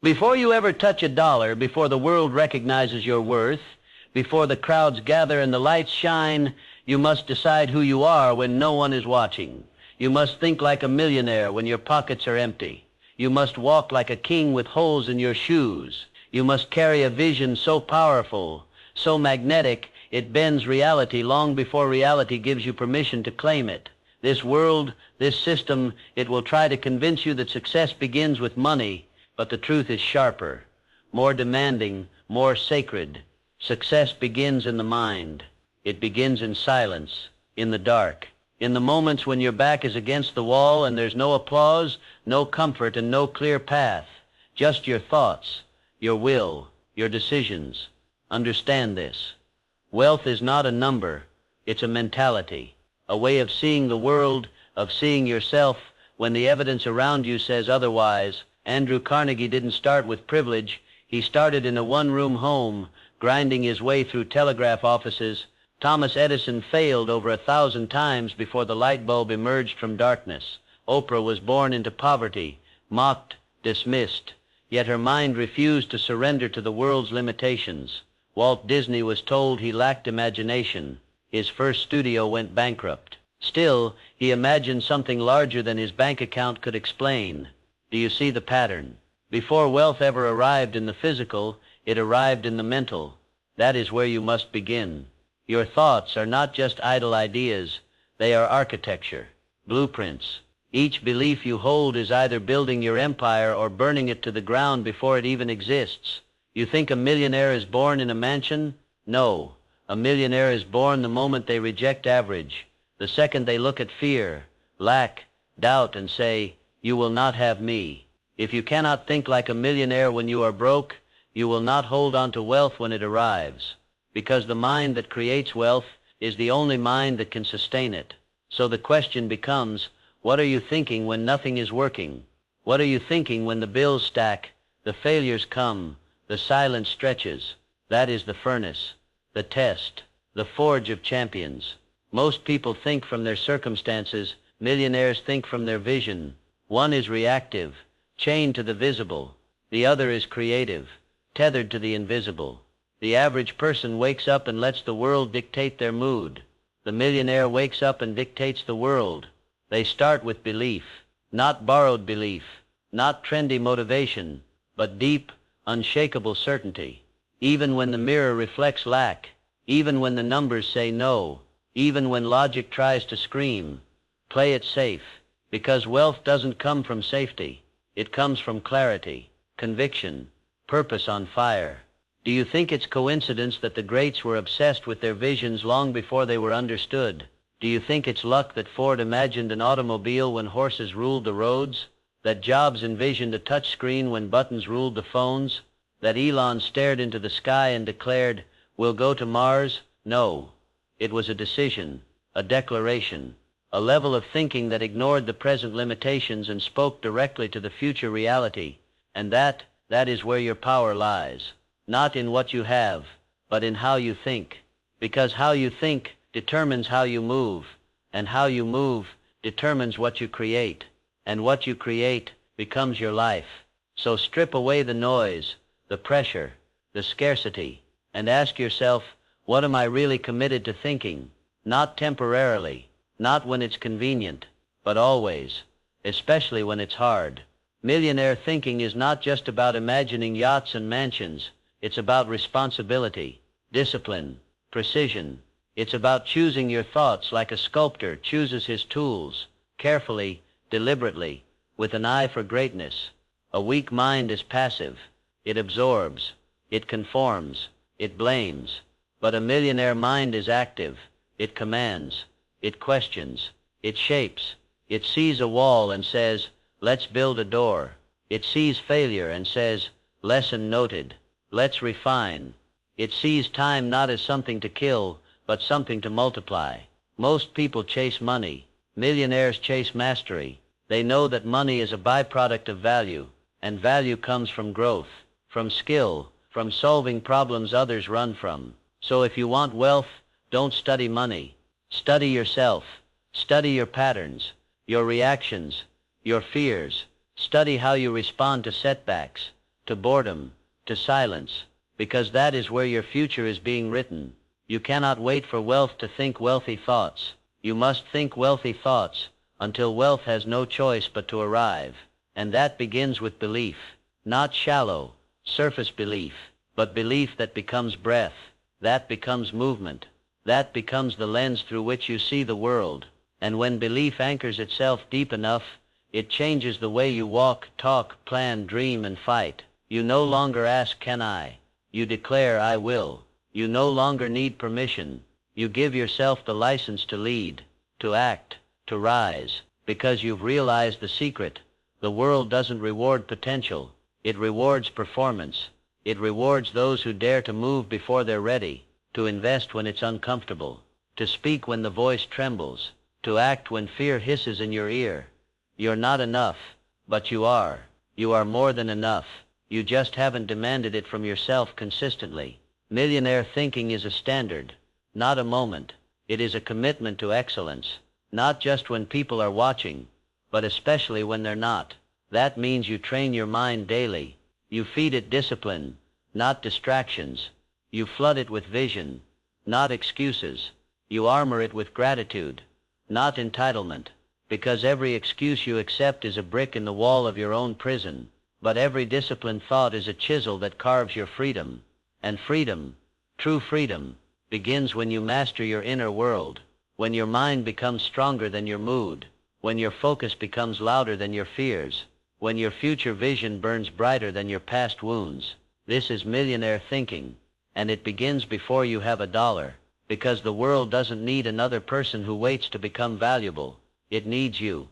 Before you ever touch a dollar, before the world recognizes your worth, before the crowds gather and the lights shine, you must decide who you are when no one is watching. You must think like a millionaire when your pockets are empty. You must walk like a king with holes in your shoes. You must carry a vision so powerful, so magnetic, it bends reality long before reality gives you permission to claim it. This world, this system, it will try to convince you that success begins with money, but the truth is sharper, more demanding, more sacred. Success begins in the mind. It begins in silence, in the dark, in the moments when your back is against the wall and there's no applause, no comfort, and no clear path. Just your thoughts, your will, your decisions. Understand this. Wealth is not a number. It's a mentality, a way of seeing the world, of seeing yourself when the evidence around you says otherwise. Andrew Carnegie didn't start with privilege. He started in a one-room home, grinding his way through telegraph offices. Thomas Edison failed over 1,000 times before the light bulb emerged from darkness. Oprah was born into poverty, mocked, dismissed, yet her mind refused to surrender to the world's limitations. Walt Disney was told he lacked imagination. His first studio went bankrupt. Still, he imagined something larger than his bank account could explain. Do you see the pattern? Before wealth ever arrived in the physical, it arrived in the mental. That is where you must begin. Your thoughts are not just idle ideas. They are architecture, blueprints. Each belief you hold is either building your empire or burning it to the ground before it even exists. You think a millionaire is born in a mansion? No. A millionaire is born the moment they reject average, the second they look at fear, lack, doubt, and say, "You will not have me." If you cannot think like a millionaire when you are broke, you will not hold on to wealth when it arrives, because the mind that creates wealth is the only mind that can sustain it. So the question becomes, what are you thinking when nothing is working? What are you thinking when the bills stack, the failures come, the silence stretches? That is the furnace, the test, the forge of champions. Most people think from their circumstances. Millionaires think from their vision. One is reactive, chained to the visible. The other is creative, tethered to the invisible. The average person wakes up and lets the world dictate their mood. The millionaire wakes up and dictates the world. They start with belief, not borrowed belief, not trendy motivation, but deep, unshakable certainty. Even when the mirror reflects lack, even when the numbers say no, even when logic tries to scream, play it safe, because wealth doesn't come from safety. It comes from clarity, conviction, purpose on fire. Do you think it's coincidence that the greats were obsessed with their visions long before they were understood? Do you think it's luck that Ford imagined an automobile when horses ruled the roads? That Jobs envisioned a touch screen when buttons ruled the phones? That Elon stared into the sky and declared, "We'll go to Mars"? No. It was a decision, a declaration, a level of thinking that ignored the present limitations and spoke directly to the future reality. And that is where your power lies. Not in what you have, but in how you think. Because how you think determines how you move, and how you move determines what you create, and what you create becomes your life. So strip away the noise, the pressure, the scarcity, and ask yourself, what am I really committed to thinking? Not temporarily, not when it's convenient, but always, especially when it's hard. Millionaire thinking is not just about imagining yachts and mansions. It's about responsibility, discipline, precision. It's about choosing your thoughts like a sculptor chooses his tools, carefully, deliberately, with an eye for greatness. A weak mind is passive. It absorbs, it conforms, it blames. But a millionaire mind is active. It commands, it questions, it shapes. It sees a wall and says, "Let's build a door." It sees failure and says, "Lesson noted. Let's refine." It sees time not as something to kill, but something to multiply. Most people chase money. Millionaires chase mastery. They know that money is a byproduct of value, and value comes from growth, from skill, from solving problems others run from. So if you want wealth, don't study money. Study yourself. Study your patterns, your reactions, your fears. Study how you respond to setbacks. to boredom, to silence, because that is where your future is being written. You cannot wait for wealth to think wealthy thoughts. You must think wealthy thoughts until wealth has no choice but to arrive. And that begins with belief, not shallow, surface belief, but belief that becomes breath, that becomes movement, that becomes the lens through which you see the world. And when belief anchors itself deep enough, it changes the way you walk, talk, plan, dream, and fight. You no longer ask, can I? You declare, I will. You no longer need permission. You give yourself the license to lead, to act, to rise, because you've realized the secret. The world doesn't reward potential. It rewards performance. It rewards those who dare to move before they're ready, to invest when it's uncomfortable, to speak when the voice trembles, to act when fear hisses in your ear. You're not enough, but you are. You are more than enough. You just haven't demanded it from yourself consistently. Millionaire thinking is a standard, not a moment. It is a commitment to excellence, not just when people are watching, but especially when they're not. That means you train your mind daily. You feed it discipline, not distractions. You flood it with vision, not excuses. You armor it with gratitude, not entitlement, because every excuse you accept is a brick in the wall of your own prison, but every disciplined thought is a chisel that carves your freedom. And freedom, true freedom, begins when you master your inner world, when your mind becomes stronger than your mood, when your focus becomes louder than your fears, when your future vision burns brighter than your past wounds. This is millionaire thinking, and it begins before you have a dollar, because the world doesn't need another person who waits to become valuable. It needs you,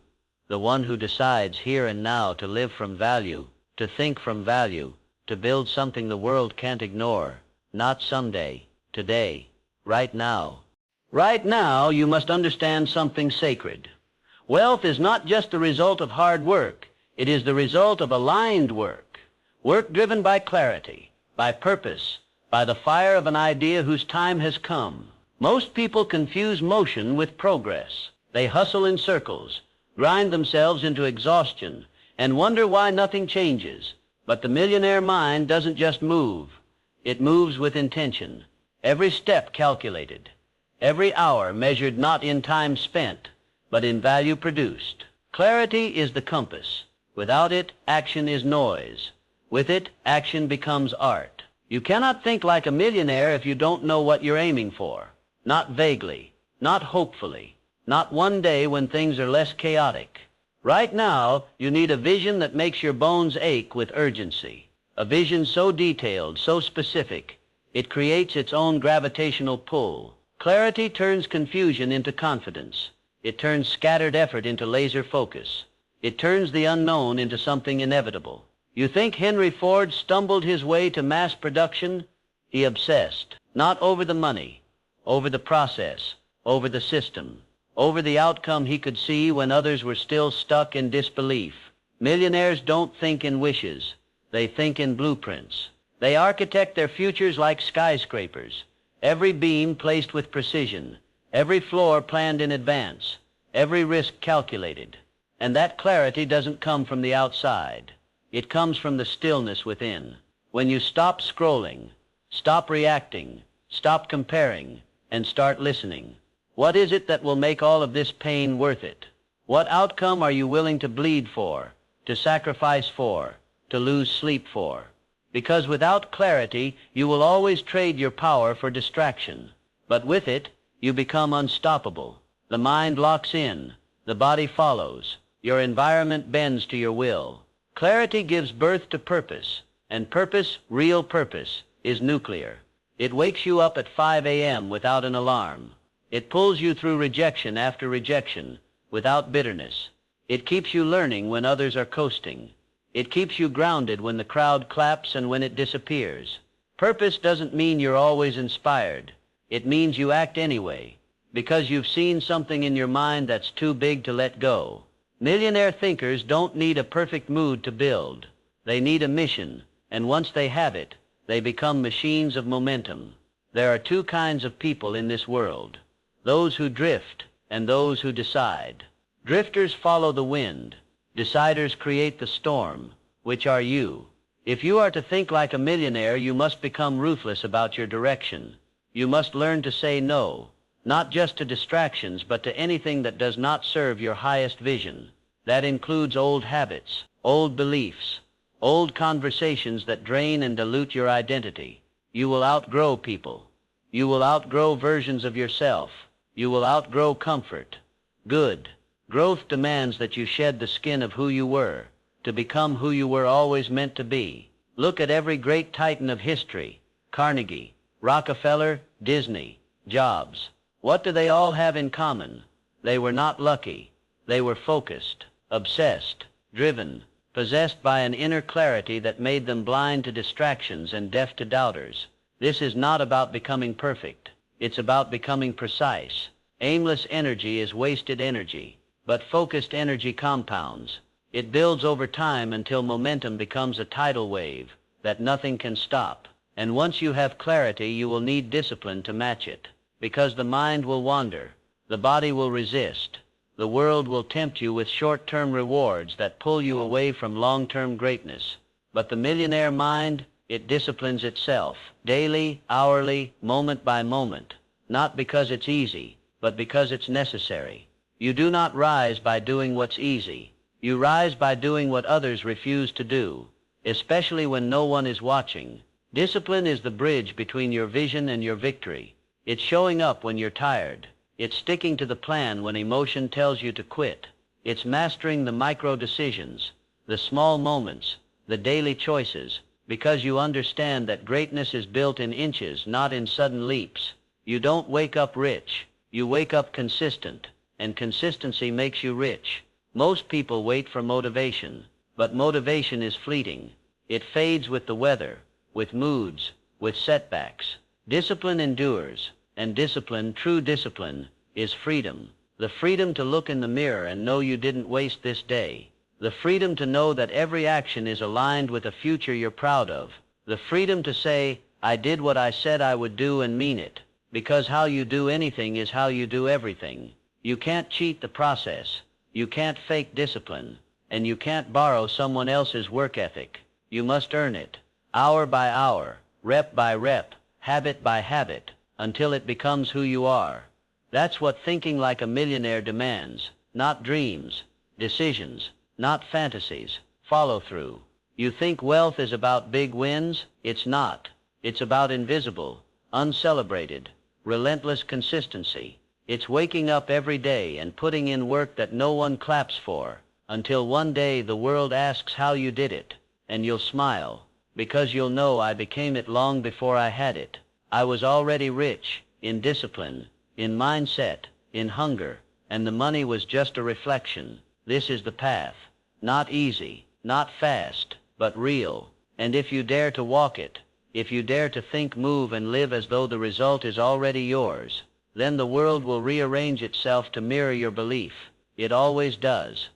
the one who decides here and now to live from value, to think from value, to build something the world can't ignore. Not someday, today, right now. Right now, you must understand something sacred. Wealth is not just the result of hard work. It is the result of aligned work. Work driven by clarity, by purpose, by the fire of an idea whose time has come. Most people confuse motion with progress. They hustle in circles, grind themselves into exhaustion, and wonder why nothing changes. But the millionaire mind doesn't just move. It moves with intention. Every step calculated. Every hour measured not in time spent, but in value produced. Clarity is the compass. Without it, action is noise. With it, action becomes art. You cannot think like a millionaire if you don't know what you're aiming for. Not vaguely, not hopefully, not one day when things are less chaotic. Right now, you need a vision that makes your bones ache with urgency. A vision so detailed, so specific, it creates its own gravitational pull. Clarity turns confusion into confidence. It turns scattered effort into laser focus. It turns the unknown into something inevitable. You think Henry Ford stumbled his way to mass production? He obsessed, not over the money, over the process, over the system, over the outcome he could see when others were still stuck in disbelief. Millionaires don't think in wishes. They think in blueprints. They architect their futures like skyscrapers. Every beam placed with precision. Every floor planned in advance. Every risk calculated. And that clarity doesn't come from the outside. It comes from the stillness within. When you stop scrolling, stop reacting, stop comparing, and start listening. What is it that will make all of this pain worth it? What outcome are you willing to bleed for, to sacrifice for, to lose sleep for? Because without clarity, you will always trade your power for distraction. But with it, you become unstoppable. The mind locks in. The body follows. Your environment bends to your will. Clarity gives birth to purpose, and purpose, real purpose, is nuclear. It wakes you up at 5 a.m. without an alarm. It pulls you through rejection after rejection, without bitterness. It keeps you learning when others are coasting. It keeps you grounded when the crowd claps and when it disappears. Purpose doesn't mean you're always inspired. It means you act anyway, because you've seen something in your mind that's too big to let go. Millionaire thinkers don't need a perfect mood to build. They need a mission, and once they have it, they become machines of momentum. There are two kinds of people in this world: those who drift and those who decide. Drifters follow the wind. Deciders create the storm, which are you. If you are to think like a millionaire, you must become ruthless about your direction. You must learn to say no, not just to distractions, but to anything that does not serve your highest vision. That includes old habits, old beliefs, old conversations that drain and dilute your identity. You will outgrow people. You will outgrow versions of yourself. You will outgrow comfort. Good. Growth demands that you shed the skin of who you were, to become who you were always meant to be. Look at every great titan of history: Carnegie, Rockefeller, Disney, Jobs. What do they all have in common? They were not lucky. They were focused, obsessed, driven, possessed by an inner clarity that made them blind to distractions and deaf to doubters. This is not about becoming perfect. It's about becoming precise. Aimless energy is wasted energy, but focused energy compounds. It builds over time until momentum becomes a tidal wave that nothing can stop. And once you have clarity, you will need discipline to match it, because the mind will wander, the body will resist, the world will tempt you with short-term rewards that pull you away from long-term greatness. But the millionaire mind, it disciplines itself, daily, hourly, moment by moment, not because it's easy, but because it's necessary. You do not rise by doing what's easy. You rise by doing what others refuse to do, especially when no one is watching. Discipline is the bridge between your vision and your victory. It's showing up when you're tired. It's sticking to the plan when emotion tells you to quit. It's mastering the micro decisions, the small moments, the daily choices, because you understand that greatness is built in inches, not in sudden leaps. You don't wake up rich. You wake up consistent, and consistency makes you rich. Most people wait for motivation, but motivation is fleeting. It fades with the weather, with moods, with setbacks. Discipline endures, and discipline, true discipline, is freedom. The freedom to look in the mirror and know you didn't waste this day. The freedom to know that every action is aligned with a future you're proud of. The freedom to say, I did what I said I would do and mean it, because how you do anything is how you do everything. You can't cheat the process. You can't fake discipline, and you can't borrow someone else's work ethic. You must earn it, hour by hour, rep by rep, habit by habit, until it becomes who you are. That's what thinking like a millionaire demands. Not dreams, decisions, not fantasies, follow through. You think wealth is about big wins? It's not. It's about invisible, uncelebrated, relentless consistency. It's waking up every day and putting in work that no one claps for, until one day the world asks how you did it, and you'll smile, because you'll know I became it long before I had it. I was already rich, in discipline, in mindset, in hunger, and the money was just a reflection. This is the path. Not easy, not fast, but real. And if you dare to walk it, if you dare to think, move, and live as though the result is already yours, then the world will rearrange itself to mirror your belief. It always does.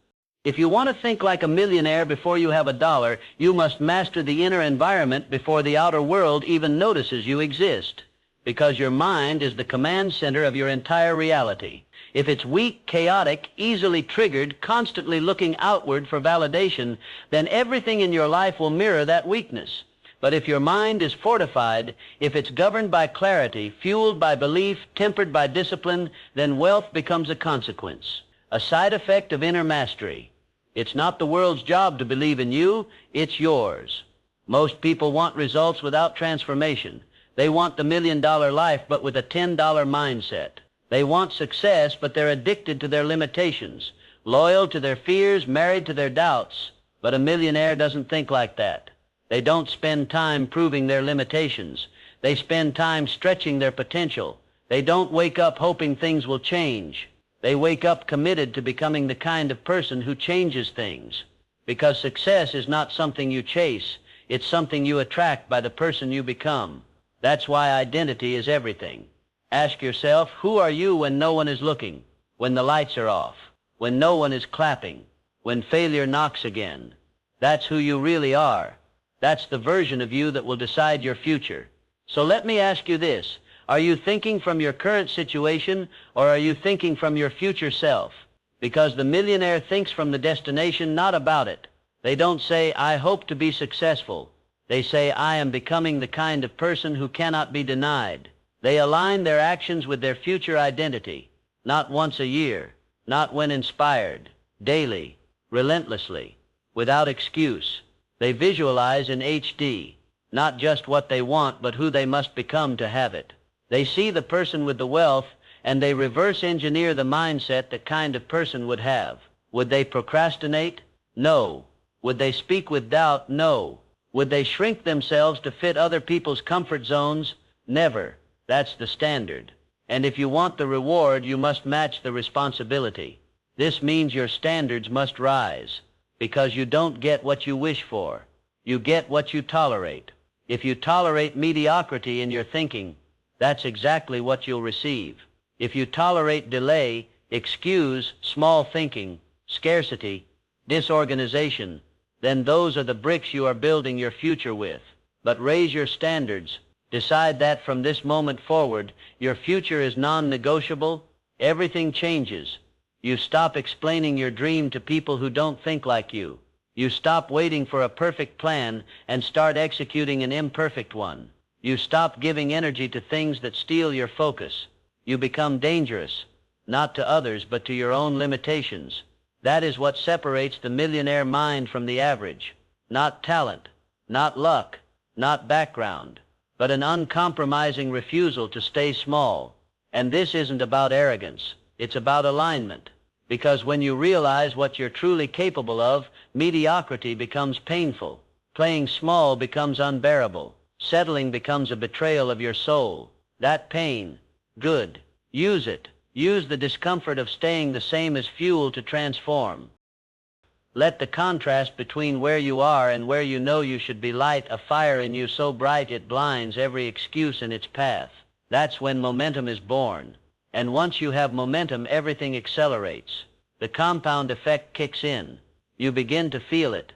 If you want to think like a millionaire before you have a dollar, you must master the inner environment before the outer world even notices you exist, because your mind is the command center of your entire reality. If it's weak, chaotic, easily triggered, constantly looking outward for validation, then everything in your life will mirror that weakness. But if your mind is fortified, if it's governed by clarity, fueled by belief, tempered by discipline, then wealth becomes a consequence, a side effect of inner mastery. It's not the world's job to believe in you, it's yours. Most people want results without transformation. They want the $1 million life, but with a $10 mindset. They want success, but they're addicted to their limitations, loyal to their fears, married to their doubts. But a millionaire doesn't think like that. They don't spend time proving their limitations. They spend time stretching their potential. They don't wake up hoping things will change. They wake up committed to becoming the kind of person who changes things. Because success is not something you chase. It's something you attract by the person you become. That's why identity is everything. Ask yourself, who are you when no one is looking? When the lights are off? When no one is clapping? When failure knocks again? That's who you really are. That's the version of you that will decide your future. So let me ask you this. Are you thinking from your current situation, or are you thinking from your future self? Because the millionaire thinks from the destination, not about it. They don't say, I hope to be successful. They say, I am becoming the kind of person who cannot be denied. They align their actions with their future identity, not once a year, not when inspired, daily, relentlessly, without excuse. They visualize in HD, not just what they want, but who they must become to have it. They see the person with the wealth, and they reverse engineer the mindset that kind of person would have. Would they procrastinate? No. Would they speak with doubt? No. Would they shrink themselves to fit other people's comfort zones? Never. That's the standard. And if you want the reward, you must match the responsibility. This means your standards must rise, because you don't get what you wish for. You get what you tolerate. If you tolerate mediocrity in your thinking, that's exactly what you'll receive. If you tolerate delay, excuse, small thinking, scarcity, disorganization, then those are the bricks you are building your future with. But raise your standards. Decide that from this moment forward, your future is non-negotiable. Everything changes. You stop explaining your dream to people who don't think like you. You stop waiting for a perfect plan and start executing an imperfect one. You stop giving energy to things that steal your focus. You become dangerous, not to others, but to your own limitations. That is what separates the millionaire mind from the average. Not talent, not luck, not background, but an uncompromising refusal to stay small. And this isn't about arrogance. It's about alignment. Because when you realize what you're truly capable of, mediocrity becomes painful. Playing small becomes unbearable. Settling becomes a betrayal of your soul. That pain, good. Use it. Use the discomfort of staying the same as fuel to transform. Let the contrast between where you are and where you know you should be light a fire in you so bright it blinds every excuse in its path. That's when momentum is born. And once you have momentum, everything accelerates. The compound effect kicks in. You begin to feel it.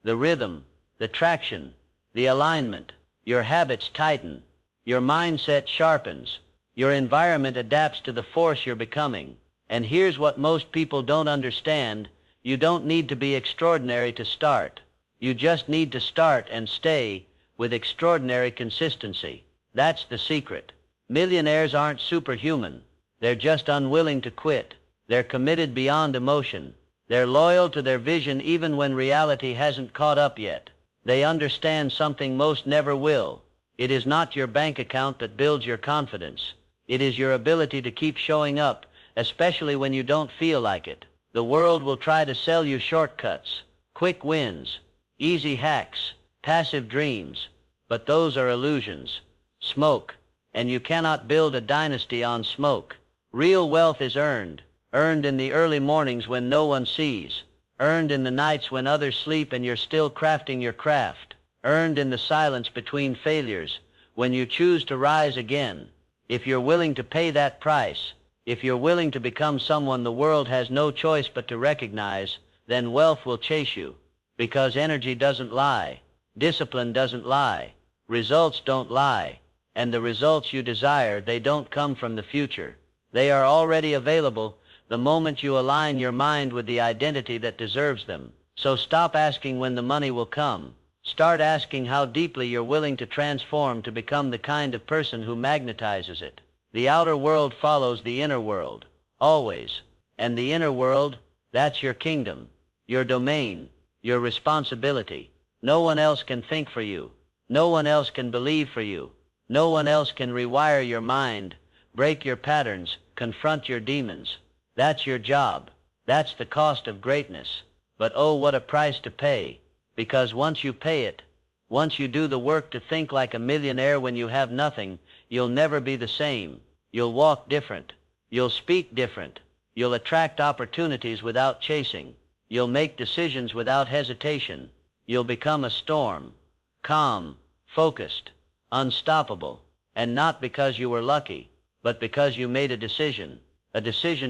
The rhythm, the traction, the alignment. Your habits tighten. Your mindset sharpens. Your environment adapts to the force you're becoming. And here's what most people don't understand. You don't need to be extraordinary to start. You just need to start and stay with extraordinary consistency. That's the secret. Millionaires aren't superhuman. They're just unwilling to quit. They're committed beyond emotion. They're loyal to their vision even when reality hasn't caught up yet. They understand something most never will. It is not your bank account that builds your confidence. It is your ability to keep showing up, especially when you don't feel like it. The world will try to sell you shortcuts, quick wins, easy hacks, passive dreams. But those are illusions. Smoke. And you cannot build a dynasty on smoke. Real wealth is earned in the early mornings when no one sees, earned in the nights when others sleep and you're still crafting your craft, earned in the silence between failures, when you choose to rise again. If you're willing to pay that price, if you're willing to become someone the world has no choice but to recognize, then wealth will chase you. Because energy doesn't lie, discipline doesn't lie, results don't lie, and the results you desire, they don't come from the future. They are already available the moment you align your mind with the identity that deserves them. So stop asking when the money will come. Start asking how deeply you're willing to transform to become the kind of person who magnetizes it. The outer world follows the inner world, always. And the inner world, that's your kingdom, your domain, your responsibility. No one else can think for you. No one else can believe for you. No one else can rewire your mind, break your patterns, confront your demons. That's your job. That's the cost of greatness. But oh, what a price to pay. Because once you pay it, once you do the work to think like a millionaire when you have nothing, you'll never be the same. You'll walk different. You'll speak different. You'll attract opportunities without chasing. You'll make decisions without hesitation. You'll become a storm. Calm, focused, unstoppable. And not because you were lucky, but because you made a decision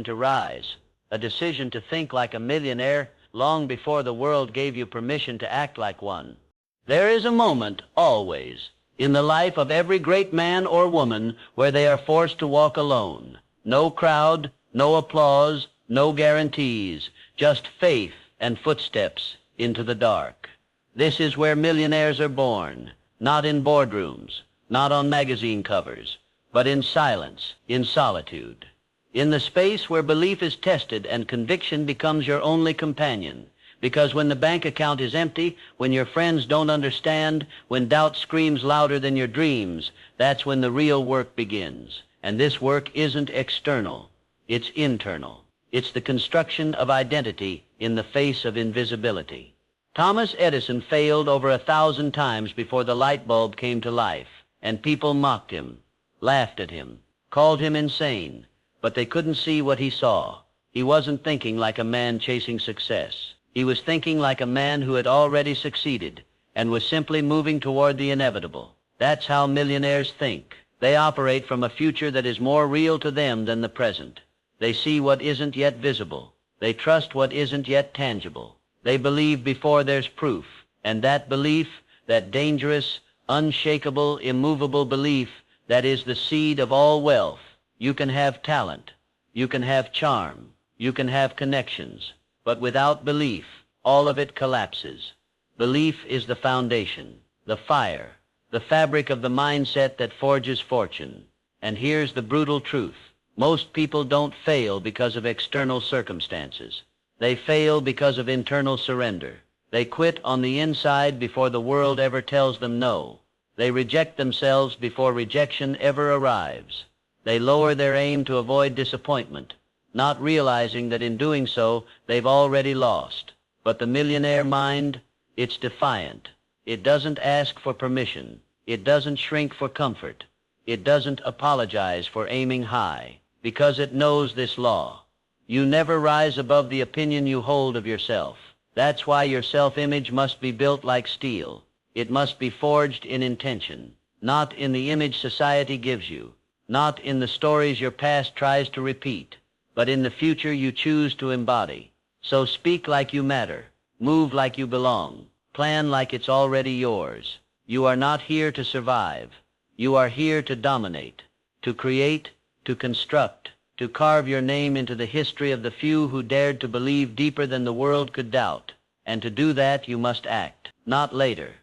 to rise, a decision to think like a millionaire long before the world gave you permission to act like one. There is a moment, always, in the life of every great man or woman where they are forced to walk alone. No crowd, no applause, no guarantees, just faith and footsteps into the dark. This is where millionaires are born, not in boardrooms, not on magazine covers, but in silence, in solitude. In the space where belief is tested and conviction becomes your only companion. Because when the bank account is empty, when your friends don't understand, when doubt screams louder than your dreams, that's when the real work begins. And this work isn't external, it's internal. It's the construction of identity in the face of invisibility. Thomas Edison failed over 1,000 times before the light bulb came to life, and people mocked him, laughed at him, called him insane, but they couldn't see what he saw. He wasn't thinking like a man chasing success. He was thinking like a man who had already succeeded and was simply moving toward the inevitable. That's how millionaires think. They operate from a future that is more real to them than the present. They see what isn't yet visible. They trust what isn't yet tangible. They believe before there's proof. And that belief, that dangerous, unshakable, immovable belief, that is the seed of all wealth. You can have talent. You can have charm. You can have connections. But without belief, all of it collapses. Belief is the foundation, the fire, the fabric of the mindset that forges fortune. And here's the brutal truth. Most people don't fail because of external circumstances. They fail because of internal surrender. They quit on the inside before the world ever tells them no. They reject themselves before rejection ever arrives. They lower their aim to avoid disappointment, not realizing that in doing so, they've already lost. But the millionaire mind, it's defiant. It doesn't ask for permission. It doesn't shrink for comfort. It doesn't apologize for aiming high, because it knows this law. You never rise above the opinion you hold of yourself. That's why your self-image must be built like steel. It must be forged in intention, not in the image society gives you, not in the stories your past tries to repeat, but in the future you choose to embody. So speak like you matter, move like you belong, plan like it's already yours. You are not here to survive. You are here to dominate, to create, to construct, to carve your name into the history of the few who dared to believe deeper than the world could doubt. And to do that you must act, not later,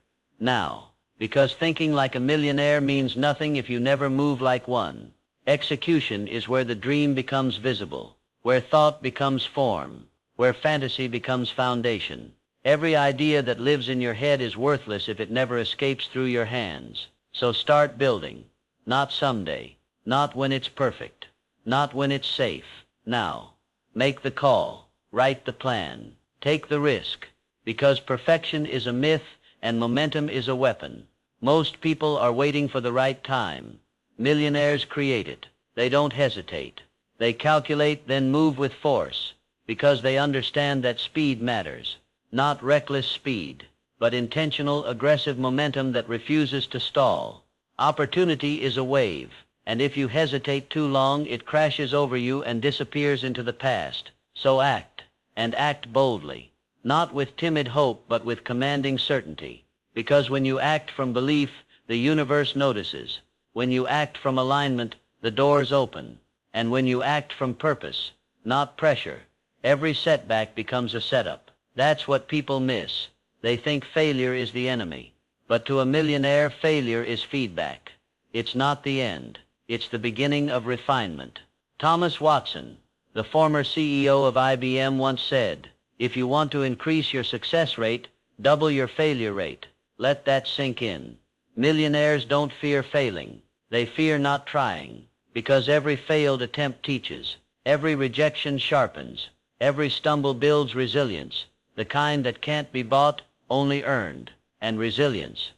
now. Because thinking like a millionaire means nothing if you never move like one. Execution is where the dream becomes visible, where thought becomes form, where fantasy becomes foundation. Every idea that lives in your head is worthless if it never escapes through your hands. So start building, not someday, not when it's perfect, not when it's safe, now. Make the call, write the plan, take the risk, because perfection is a myth and momentum is a weapon. Most people are waiting for the right time. Millionaires create it. They don't hesitate. They calculate, then move with force, because they understand that speed matters. Not reckless speed, but intentional, aggressive momentum that refuses to stall. Opportunity is a wave, and if you hesitate too long, it crashes over you and disappears into the past. So act, and act boldly, not with timid hope, but with commanding certainty. Because when you act from belief, the universe notices. When you act from alignment, the doors open. And when you act from purpose, not pressure, every setback becomes a setup. That's what people miss. They think failure is the enemy. But to a millionaire, failure is feedback. It's not the end. It's the beginning of refinement. Thomas Watson, the former CEO of IBM, once said, "If you want to increase your success rate, double your failure rate." Let that sink in. Millionaires don't fear failing. They fear not trying, because every failed attempt teaches. Every rejection sharpens. Every stumble builds resilience, the kind that can't be bought, only earned. And resilience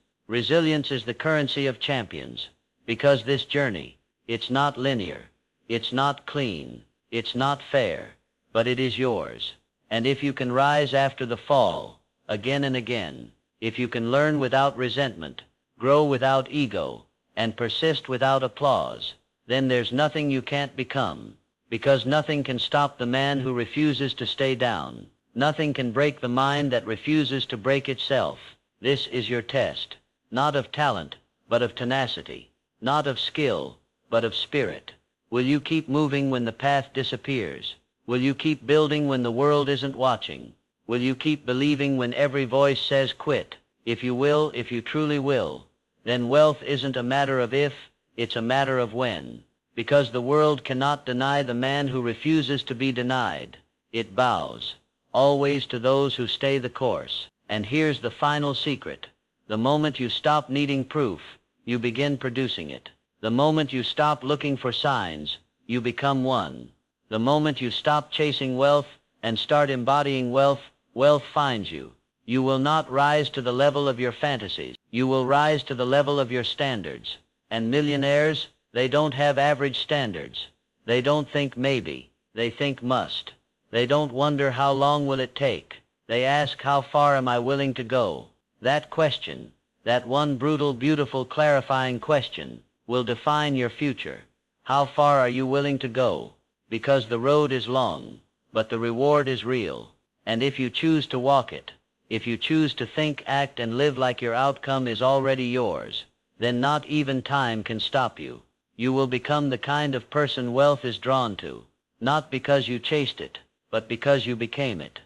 is the currency of champions, because this journey, it's not linear, it's not clean, it's not fair, but it is yours. And if you can rise after the fall, again and again, if you can learn without resentment, grow without ego, and persist without applause, then there's nothing you can't become, because nothing can stop the man who refuses to stay down. Nothing can break the mind that refuses to break itself. This is your test, not of talent, but of tenacity, not of skill, but of spirit. Will you keep moving when the path disappears? Will you keep building when the world isn't watching? Will you keep believing when every voice says quit? If you will, if you truly will, then wealth isn't a matter of if, it's a matter of when. Because the world cannot deny the man who refuses to be denied. It bows, always to those who stay the course. And here's the final secret. The moment you stop needing proof, you begin producing it. The moment you stop looking for signs, you become one. The moment you stop chasing wealth and start embodying wealth, wealth finds you. You will not rise to the level of your fantasies. You will rise to the level of your standards. And millionaires, they don't have average standards. They don't think maybe. They think must. They don't wonder how long will it take. They ask, how far am I willing to go? That question, that one brutal, beautiful, clarifying question, will define your future. How far are you willing to go? Because the road is long, but the reward is real. And if you choose to walk it, if you choose to think, act, and live like your outcome is already yours, then not even time can stop you. You will become the kind of person wealth is drawn to, not because you chased it, but because you became it.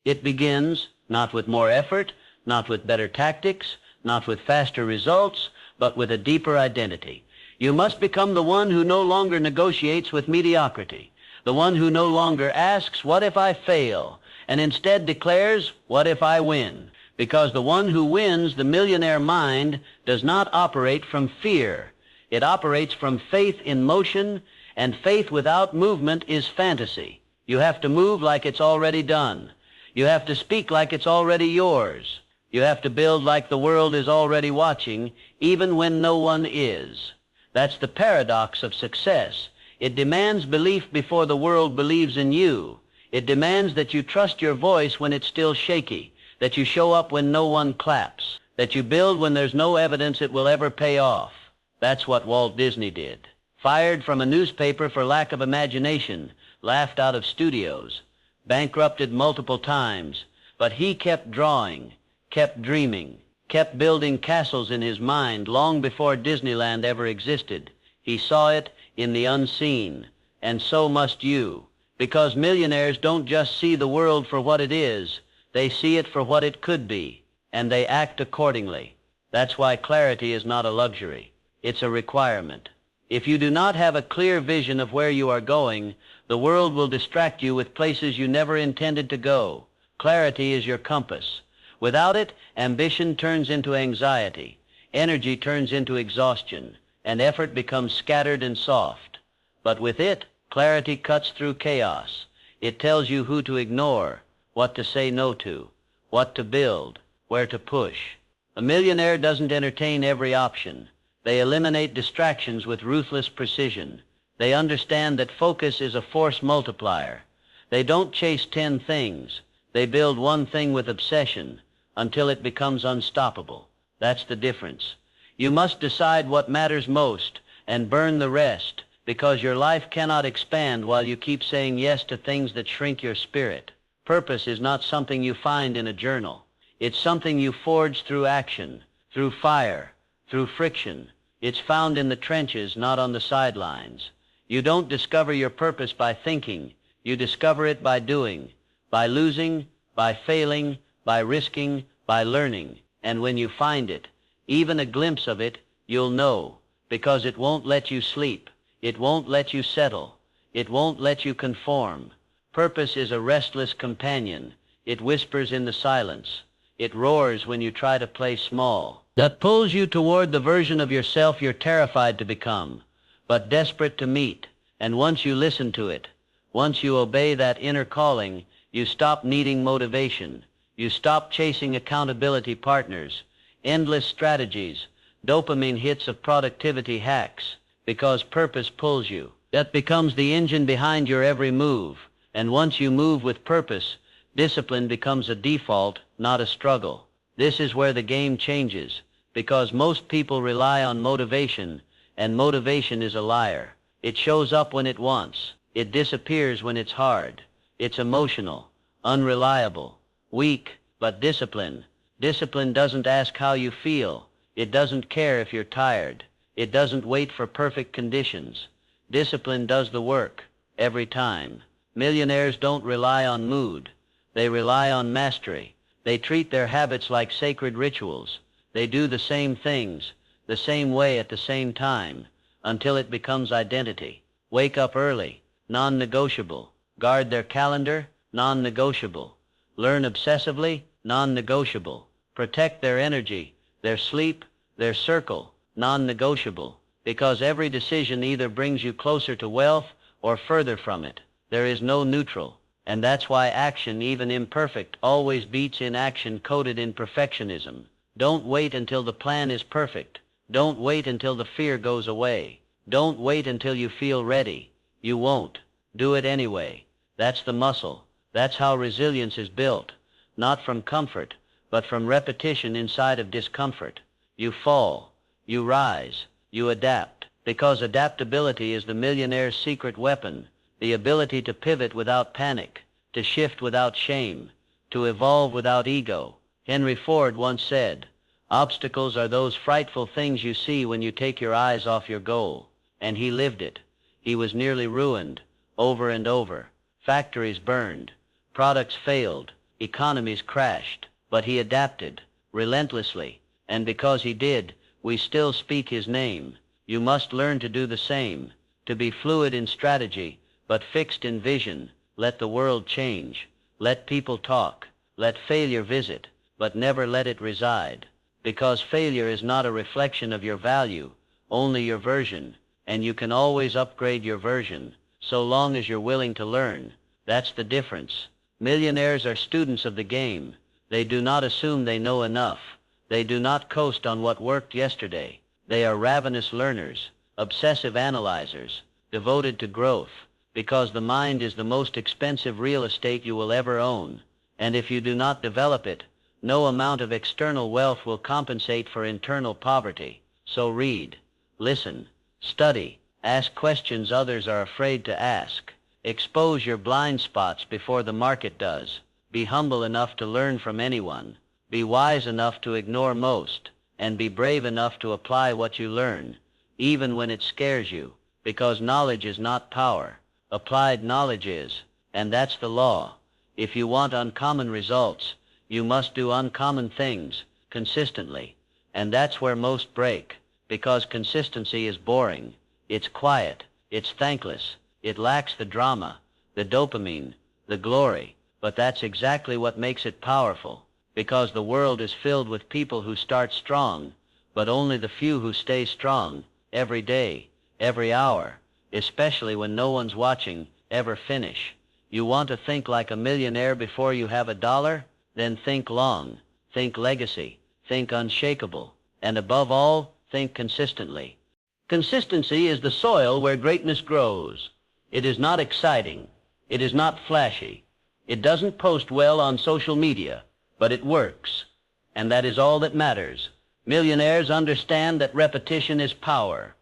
It begins not with more effort, not with better tactics, not with faster results, but with a deeper identity. You must become the one who no longer negotiates with mediocrity, the one who no longer asks, what if I fail, and instead declares, what if I win? Because the one who wins, the millionaire mind, does not operate from fear. It operates from faith in motion, and faith without movement is fantasy. You have to move like it's already done. You have to speak like it's already yours. You have to build like the world is already watching, even when no one is. That's the paradox of success. It demands belief before the world believes in you. It demands that you trust your voice when it's still shaky, that you show up when no one claps, that you build when there's no evidence it will ever pay off. That's what Walt Disney did. Fired from a newspaper for lack of imagination, laughed out of studios, bankrupted multiple times, but he kept drawing, kept dreaming, kept building castles in his mind long before Disneyland ever existed. He saw it in the unseen, and so must you, because millionaires don't just see the world for what it is, they see it for what it could be, and they act accordingly. That's why clarity is not a luxury. It's a requirement. If you do not have a clear vision of where you are going, the world will distract you with places you never intended to go. Clarity is your compass. Without it, ambition turns into anxiety, energy turns into exhaustion, and effort becomes scattered and soft. But with it, clarity cuts through chaos. It tells you who to ignore, what to say no to, what to build, where to push. A millionaire doesn't entertain every option. They eliminate distractions with ruthless precision. They understand that focus is a force multiplier. They don't chase 10 things. They build one thing with obsession until it becomes unstoppable. That's the difference. You must decide what matters most and burn the rest, because your life cannot expand while you keep saying yes to things that shrink your spirit. Purpose is not something you find in a journal. It's something you forge through action, through fire, through friction. It's found in the trenches, not on the sidelines. You don't discover your purpose by thinking. You discover it by doing, by losing, by failing, by risking, by learning. And when you find it, even a glimpse of it, you'll know, because it won't let you sleep. It won't let you settle. It won't let you conform. Purpose is a restless companion. It whispers in the silence. It roars when you try to play small. That pulls you toward the version of yourself you're terrified to become, but desperate to meet. And once you listen to it, once you obey that inner calling, you stop needing motivation. You stop chasing accountability partners, endless strategies, dopamine hits of productivity hacks, because purpose pulls you. That becomes the engine behind your every move. And once you move with purpose, discipline becomes a default, not a struggle. This is where the game changes, because most people rely on motivation, and motivation is a liar. It shows up when it wants. It disappears when it's hard. It's emotional, unreliable, weak, but discipline. Discipline doesn't ask how you feel. It doesn't care if you're tired. It doesn't wait for perfect conditions. Discipline does the work, every time. Millionaires don't rely on mood. They rely on mastery. They treat their habits like sacred rituals. They do the same things, the same way at the same time, until it becomes identity. Wake up early, non-negotiable. Guard their calendar, non-negotiable. Learn obsessively, non-negotiable. Protect their energy, their sleep, their circle, non-negotiable. Because every decision either brings you closer to wealth or further from it. There is no neutral. And that's why action, even imperfect, always beats inaction coated in perfectionism. Don't wait until the plan is perfect. Don't wait until the fear goes away. Don't wait until you feel ready. You won't. Do it anyway. That's the muscle. That's how resilience is built. Not from comfort, but from repetition inside of discomfort. You fall. You rise. You adapt. Because adaptability is the millionaire's secret weapon. The ability to pivot without panic, to shift without shame, to evolve without ego. Henry Ford once said, "Obstacles are those frightful things you see when you take your eyes off your goal." And he lived it. He was nearly ruined, over and over. Factories burned. Products failed. Economies crashed. But he adapted, relentlessly. And because he did, we still speak his name. You must learn to do the same, to be fluid in strategy, but fixed in vision. Let the world change. Let people talk. Let failure visit, but never let it reside. Because failure is not a reflection of your value, only your version, and you can always upgrade your version, so long as you're willing to learn. That's the difference. Millionaires are students of the game. They do not assume they know enough. They do not coast on what worked yesterday. They are ravenous learners, obsessive analyzers, devoted to growth, because the mind is the most expensive real estate you will ever own. And if you do not develop it, no amount of external wealth will compensate for internal poverty. So read, listen, study, ask questions others are afraid to ask. Expose your blind spots before the market does. Be humble enough to learn from anyone. Be wise enough to ignore most. And be brave enough to apply what you learn, even when it scares you, because knowledge is not power. Applied knowledge is, and that's the law. If you want uncommon results, you must do uncommon things, consistently. And that's where most break, because consistency is boring. It's quiet. It's thankless. It lacks the drama, the dopamine, the glory. But that's exactly what makes it powerful, because the world is filled with people who start strong, but only the few who stay strong, every day, every hour, especially when no one's watching, ever finish. You want to think like a millionaire before you have a dollar? Then think long, think legacy, think unshakable, and above all, think consistently. Consistency is the soil where greatness grows. It is not exciting. It is not flashy. It doesn't post well on social media, but it works. And that is all that matters. Millionaires understand that repetition is power.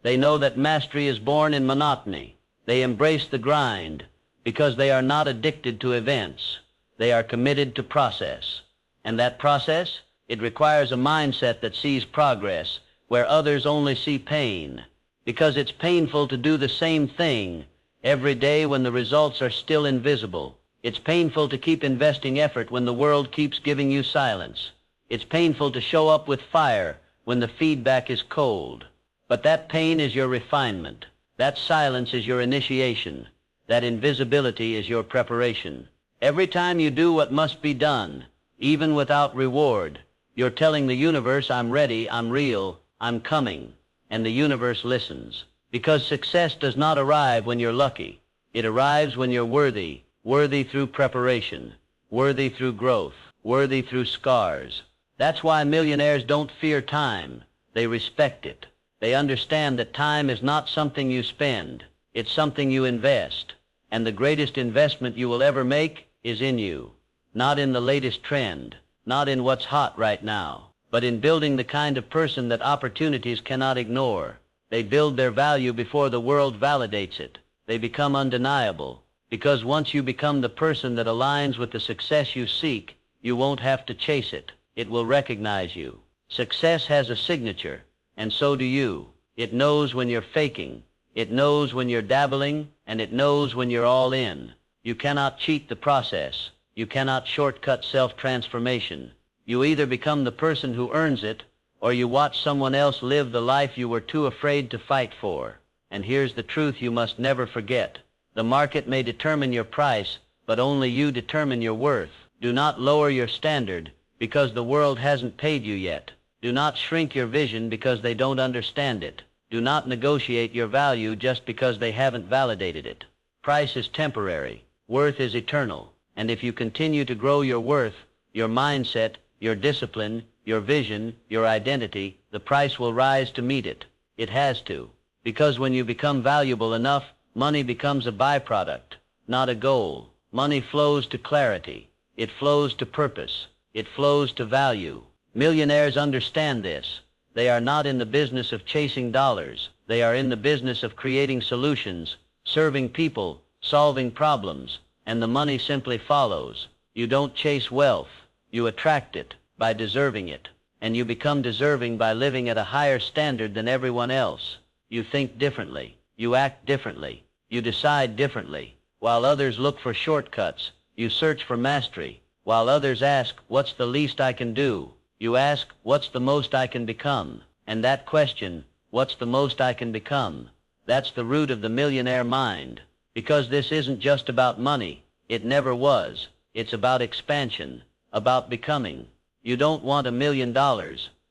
They know that mastery is born in monotony. They embrace the grind because they are not addicted to events. They are committed to process. And that process, it requires a mindset that sees progress where others only see pain. Because it's painful to do the same thing every day when the results are still invisible. It's painful to keep investing effort when the world keeps giving you silence. It's painful to show up with fire when the feedback is cold. But that pain is your refinement. That silence is your initiation. That invisibility is your preparation. Every time you do what must be done, even without reward, you're telling the universe, I'm ready, I'm real, I'm coming. And the universe listens. Because success does not arrive when you're lucky. It arrives when you're worthy. Worthy through preparation, worthy through growth, worthy through scars. That's why millionaires don't fear time. They respect it. They understand that time is not something you spend. It's something you invest. And the greatest investment you will ever make is in you. Not in the latest trend, not in what's hot right now, but in building the kind of person that opportunities cannot ignore. They build their value before the world validates it. They become undeniable. Because once you become the person that aligns with the success you seek, you won't have to chase it. It will recognize you. Success has a signature, and so do you. It knows when you're faking. It knows when you're dabbling, and it knows when you're all in. You cannot cheat the process. You cannot shortcut self-transformation. You either become the person who earns it, or you watch someone else live the life you were too afraid to fight for. And here's the truth you must never forget. The market may determine your price, but only you determine your worth. Do not lower your standard because the world hasn't paid you yet. Do not shrink your vision because they don't understand it. Do not negotiate your value just because they haven't validated it. Price is temporary. Worth is eternal. And if you continue to grow your worth, your mindset, your discipline, your vision, your identity, the price will rise to meet it. It has to. Because when you become valuable enough, money becomes a byproduct, not a goal. Money flows to clarity. It flows to purpose. It flows to value. Millionaires understand this. They are not in the business of chasing dollars. They are in the business of creating solutions, serving people, solving problems, and the money simply follows. You don't chase wealth. You attract it by deserving it, and you become deserving by living at a higher standard than everyone else. You think differently. You act differently. You decide differently. While others look for shortcuts, you search for mastery. While others ask, what's the least I can do? You ask, what's the most I can become? And that question, what's the most I can become? That's the root of the millionaire mind. Because this isn't just about money. It never was. It's about expansion, about becoming. You don't want $1 million.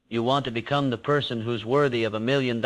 You want to become the person who's worthy of $1 million.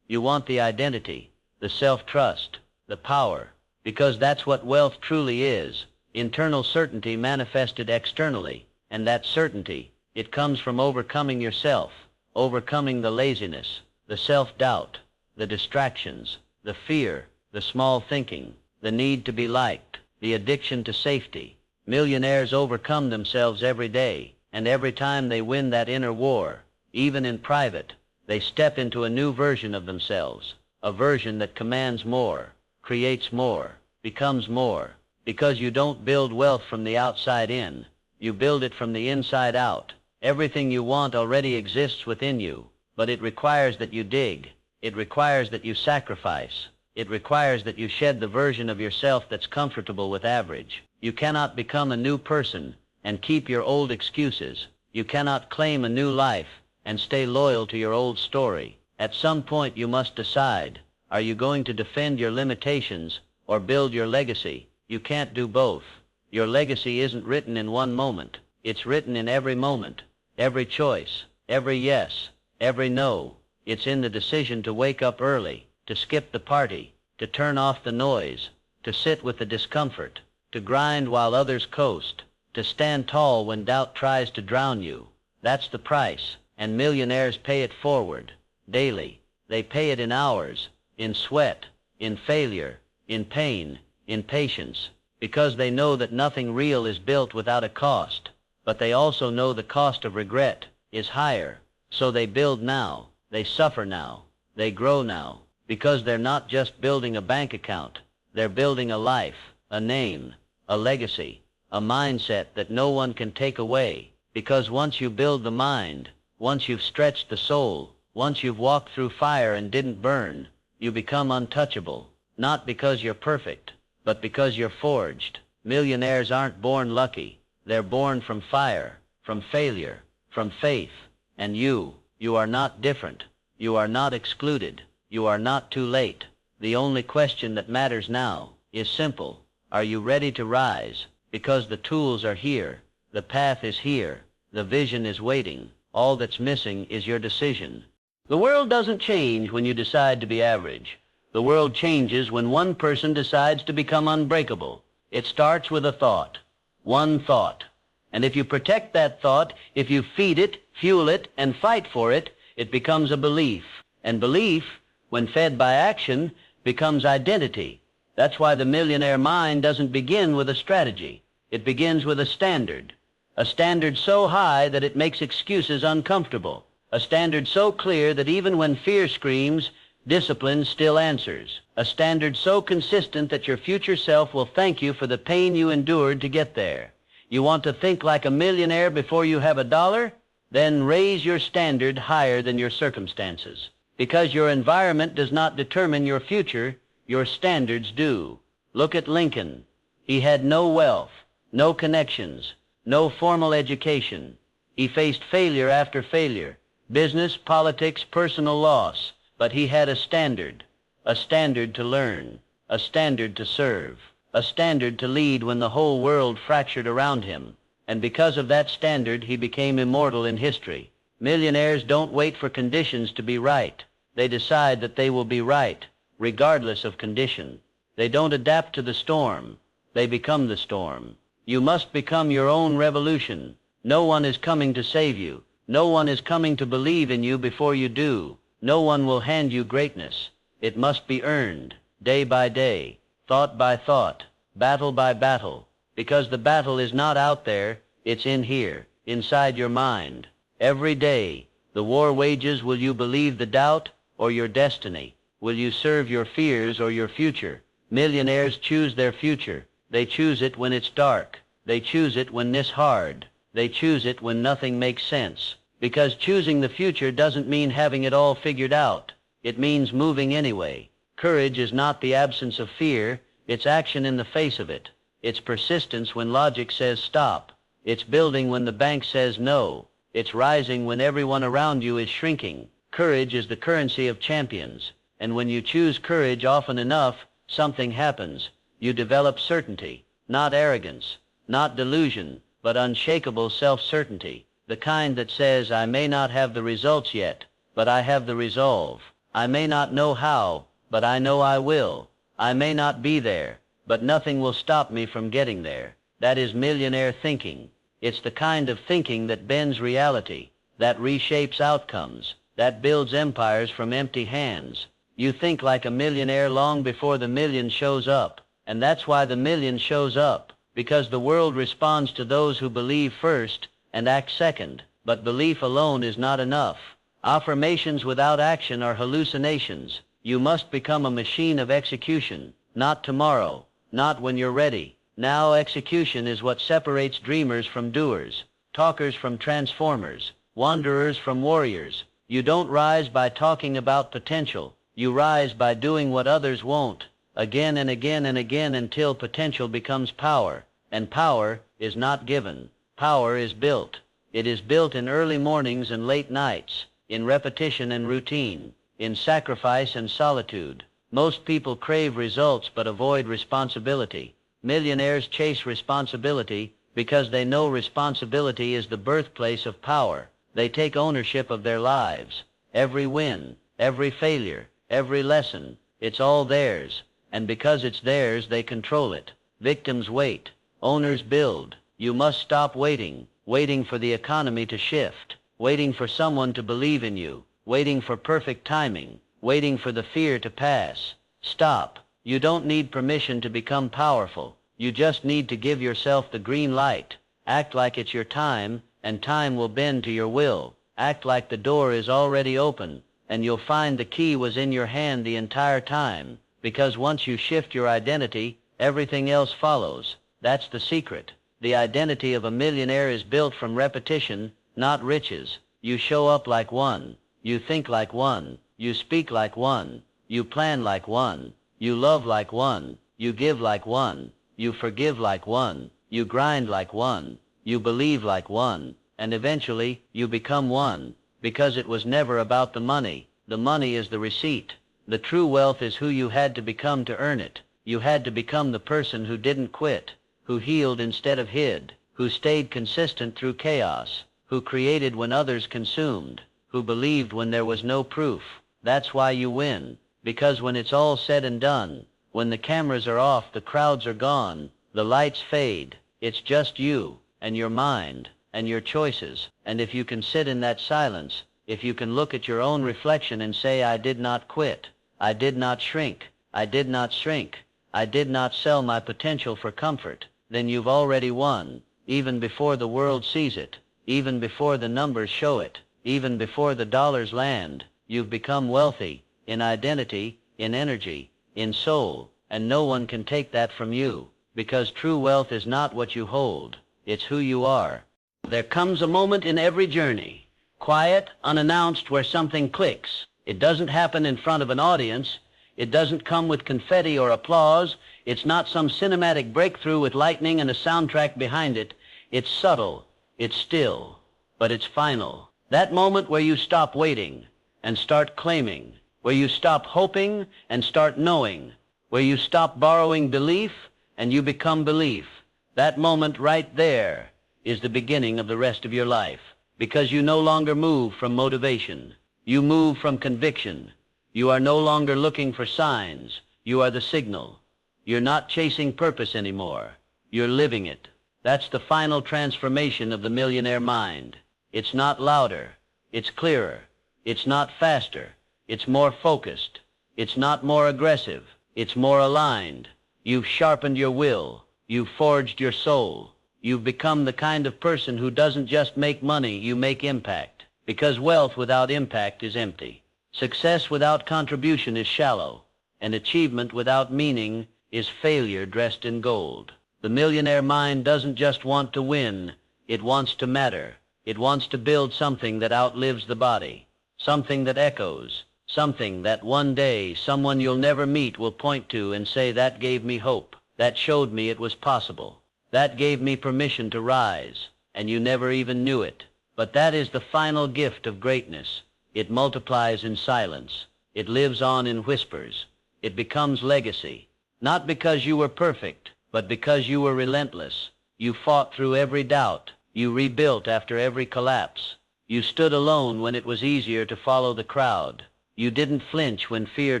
You want the identity, the self-trust, the power. Because that's what wealth truly is. Internal certainty manifested externally. And that certainty, it comes from overcoming yourself, overcoming the laziness, the self-doubt, the distractions, the fear, the small thinking, the need to be liked, the addiction to safety. Millionaires overcome themselves every day, and every time they win that inner war, even in private, they step into a new version of themselves, a version that commands more, creates more, becomes more. Because you don't build wealth from the outside in, you build it from the inside out. Everything you want already exists within you, but it requires that you dig. It requires that you sacrifice. It requires that you shed the version of yourself that's comfortable with average. You cannot become a new person and keep your old excuses. You cannot claim a new life and stay loyal to your old story. At some point you must decide, are you going to defend your limitations or build your legacy? You can't do both. Your legacy isn't written in one moment. It's written in every moment, every choice, every yes, every no. It's in the decision to wake up early, to skip the party, to turn off the noise, to sit with the discomfort, to grind while others coast, to stand tall when doubt tries to drown you. That's the price, and millionaires pay it forward, daily. They pay it in hours, in sweat, in failure, in pain, in patience, because they know that nothing real is built without a cost. But they also know the cost of regret is higher. So they build now, they suffer now, they grow now, because they're not just building a bank account. They're building a life, a name, a legacy, a mindset that no one can take away. Because once you build the mind, once you've stretched the soul, once you've walked through fire and didn't burn, you become untouchable. Not because you're perfect, but because you're forged. Millionaires aren't born lucky. They're born from fire, from failure, from faith. And you are not different. You are not excluded. You are not too late. The only question that matters now is simple. Are you ready to rise? Because the tools are here. The path is here. The vision is waiting. All that's missing is your decision. The world doesn't change when you decide to be average. The world changes when one person decides to become unbreakable. It starts with a thought. One thought. And if you protect that thought, if you feed it, fuel it, and fight for it, it becomes a belief. And belief, when fed by action, becomes identity. That's why the millionaire mind doesn't begin with a strategy. It begins with a standard. A standard so high that it makes excuses uncomfortable. A standard so clear that even when fear screams, discipline still answers. A standard so consistent that your future self will thank you for the pain you endured to get there. You want to think like a millionaire before you have $1? Then raise your standard higher than your circumstances. Because your environment does not determine your future, your standards do. Look at Lincoln. He had no wealth, no connections, no formal education. He faced failure after failure, business, politics, personal loss, but he had a standard to learn, a standard to serve, a standard to lead when the whole world fractured around him. And because of that standard, he became immortal in history. Millionaires don't wait for conditions to be right. They decide that they will be right, regardless of condition. They don't adapt to the storm. They become the storm. You must become your own revolution. No one is coming to save you. No one is coming to believe in you before you do. No one will hand you greatness. It must be earned, day by day, thought by thought, battle by battle, because the battle is not out there, it's in here, inside your mind. Every day, the war wages. Will you believe the doubt or your destiny? Will you serve your fears or your future? Millionaires choose their future. They choose it when it's dark. They choose it when it's hard. They choose it when nothing makes sense. Because choosing the future doesn't mean having it all figured out. It means moving anyway. Courage is not the absence of fear. It's action in the face of it. It's persistence when logic says stop. It's building when the bank says no. It's rising when everyone around you is shrinking. Courage is the currency of champions. And when you choose courage often enough, something happens. You develop certainty, not arrogance, not delusion, but unshakable self-certainty. The kind that says, I may not have the results yet, but I have the resolve. I may not know how, but I know I will. I may not be there, but nothing will stop me from getting there. That is millionaire thinking. It's the kind of thinking that bends reality, that reshapes outcomes, that builds empires from empty hands. You think like a millionaire long before the million shows up. And that's why the million shows up, because the world responds to those who believe first and act second. But belief alone is not enough. Affirmations without action are hallucinations. You must become a machine of execution, not tomorrow, not when you're ready. Now execution is what separates dreamers from doers, talkers from transformers, wanderers from warriors. You don't rise by talking about potential. You rise by doing what others won't, again and again and again until potential becomes power. And power is not given. Power is built. It is built in early mornings and late nights, in repetition and routine, in sacrifice and solitude. Most people crave results but avoid responsibility. Millionaires chase responsibility because they know responsibility is the birthplace of power. They take ownership of their lives. Every win, every failure, every lesson, it's all theirs. And because it's theirs, they control it. Victims wait. Owners build. You must stop waiting. Waiting for the economy to shift. Waiting for someone to believe in you. Waiting for perfect timing. Waiting for the fear to pass. Stop. You don't need permission to become powerful. You just need to give yourself the green light. Act like it's your time, and time will bend to your will. Act like the door is already open, and you'll find the key was in your hand the entire time. Because once you shift your identity, everything else follows. That's the secret. The identity of a millionaire is built from repetition, not riches. You show up like one. You think like one. You speak like one. You plan like one. You love like one. You give like one. You forgive like one. You grind like one. You believe like one. And eventually, you become one. Because it was never about the money. The money is the receipt. The true wealth is who you had to become to earn it. You had to become the person who didn't quit, who healed instead of hid, who stayed consistent through chaos, who created when others consumed, who believed when there was no proof. That's why you win. Because when it's all said and done, when the cameras are off, the crowds are gone, the lights fade, it's just you, and your mind, and your choices. And if you can sit in that silence, if you can look at your own reflection and say, I did not quit, I did not shrink, I did not shrink, I did not sell my potential for comfort, then you've already won, even before the world sees it, even before the numbers show it, even before the dollars land. You've become wealthy, in identity, in energy, in soul, and no one can take that from you, because true wealth is not what you hold, it's who you are. There comes a moment in every journey, quiet, unannounced, where something clicks. It doesn't happen in front of an audience. It doesn't come with confetti or applause. It's not some cinematic breakthrough with lightning and a soundtrack behind it. It's subtle, it's still, but it's final. That moment where you stop waiting and start claiming, where you stop hoping and start knowing, where you stop borrowing belief and you become belief. That moment right there is the beginning of the rest of your life, because you no longer move from motivation. You move from conviction. You are no longer looking for signs. You are the signal. You're not chasing purpose anymore. You're living it. That's the final transformation of the millionaire mind. It's not louder. It's clearer. It's not faster. It's more focused. It's not more aggressive. It's more aligned. You've sharpened your will. You've forged your soul. You've become the kind of person who doesn't just make money, you make impact. Because wealth without impact is empty. Success without contribution is shallow. And achievement without meaning is failure dressed in gold. The millionaire mind doesn't just want to win. It wants to matter. It wants to build something that outlives the body. Something that echoes. Something that one day someone you'll never meet will point to and say, that gave me hope. That showed me it was possible. That gave me permission to rise. And you never even knew it. But that is the final gift of greatness. It multiplies in silence. It lives on in whispers. It becomes legacy. Not because you were perfect, but because you were relentless. You fought through every doubt. You rebuilt after every collapse. You stood alone when it was easier to follow the crowd. You didn't flinch when fear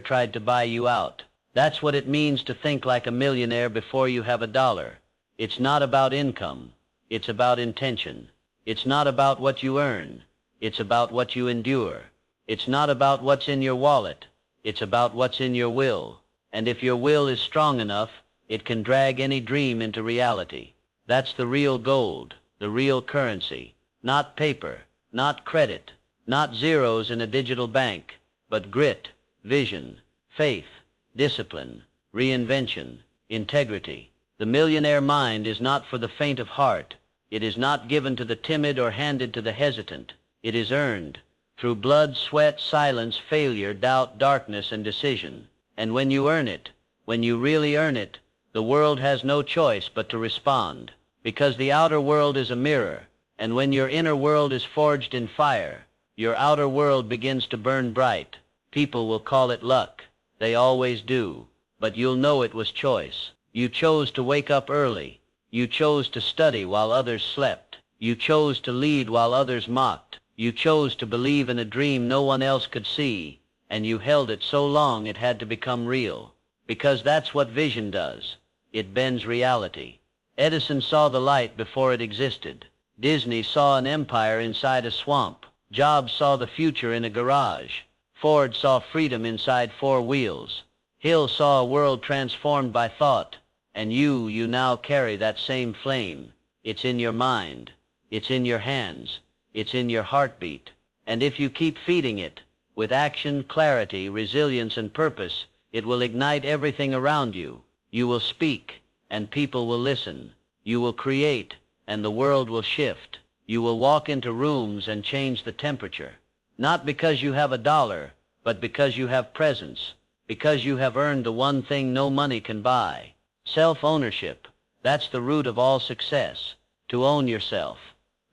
tried to buy you out. That's what it means to think like a millionaire before you have a dollar. It's not about income. It's about intention. It's not about what you earn. It's about what you endure. It's not about what's in your wallet. It's about what's in your will. And if your will is strong enough, it can drag any dream into reality. That's the real gold, the real currency. Not paper, not credit, not zeros in a digital bank, but grit, vision, faith, discipline, reinvention, integrity. The millionaire mind is not for the faint of heart. It is not given to the timid or handed to the hesitant. It is earned through blood, sweat, silence, failure, doubt, darkness, and decision. And when you earn it, when you really earn it, the world has no choice but to respond. Because the outer world is a mirror, and when your inner world is forged in fire, your outer world begins to burn bright. People will call it luck. They always do. But you'll know it was choice. You chose to wake up early. You chose to study while others slept. You chose to lead while others mocked. You chose to believe in a dream no one else could see, and you held it so long it had to become real. Because that's what vision does. It bends reality. Edison saw the light before it existed. Disney saw an empire inside a swamp. Jobs saw the future in a garage. Ford saw freedom inside four wheels. Hill saw a world transformed by thought. And you now carry that same flame. It's in your mind. It's in your hands. It's in your heartbeat. And if you keep feeding it, with action, clarity, resilience, and purpose, it will ignite everything around you. You will speak, and people will listen. You will create, and the world will shift. You will walk into rooms and change the temperature. Not because you have a dollar, but because you have presence. Because you have earned the one thing no money can buy. Self-ownership. That's the root of all success. To own yourself.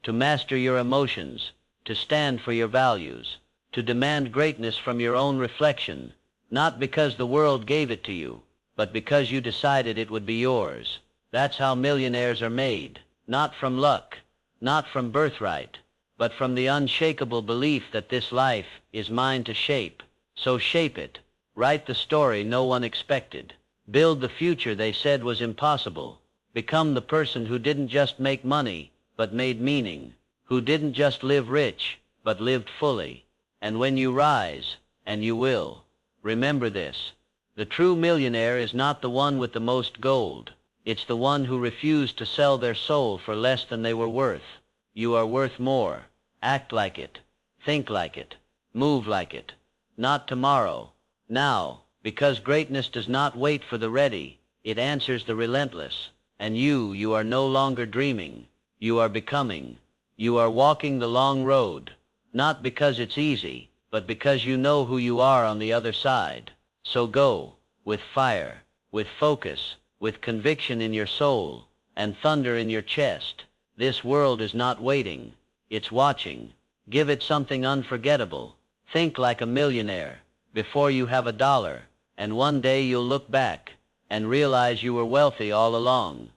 To master your emotions. To stand for your values. To demand greatness from your own reflection. Not because the world gave it to you, but because you decided it would be yours. That's how millionaires are made. Not from luck. Not from birthright. But from the unshakable belief that this life is mine to shape. So shape it. Write the story no one expected. Build the future they said was impossible. Become the person who didn't just make money, but made meaning. Who didn't just live rich, but lived fully. And when you rise, and you will, remember this. The true millionaire is not the one with the most gold. It's the one who refused to sell their soul for less than they were worth. You are worth more. Act like it. Think like it. Move like it. Not tomorrow. Now. Because greatness does not wait for the ready. It answers the relentless. And you are no longer dreaming. You are becoming. You are walking the long road. Not because it's easy, but because you know who you are on the other side. So go, with fire, with focus, with conviction in your soul, and thunder in your chest. This world is not waiting. It's watching. Give it something unforgettable. Think like a millionaire before you have $1, and one day you'll look back and realize you were wealthy all along.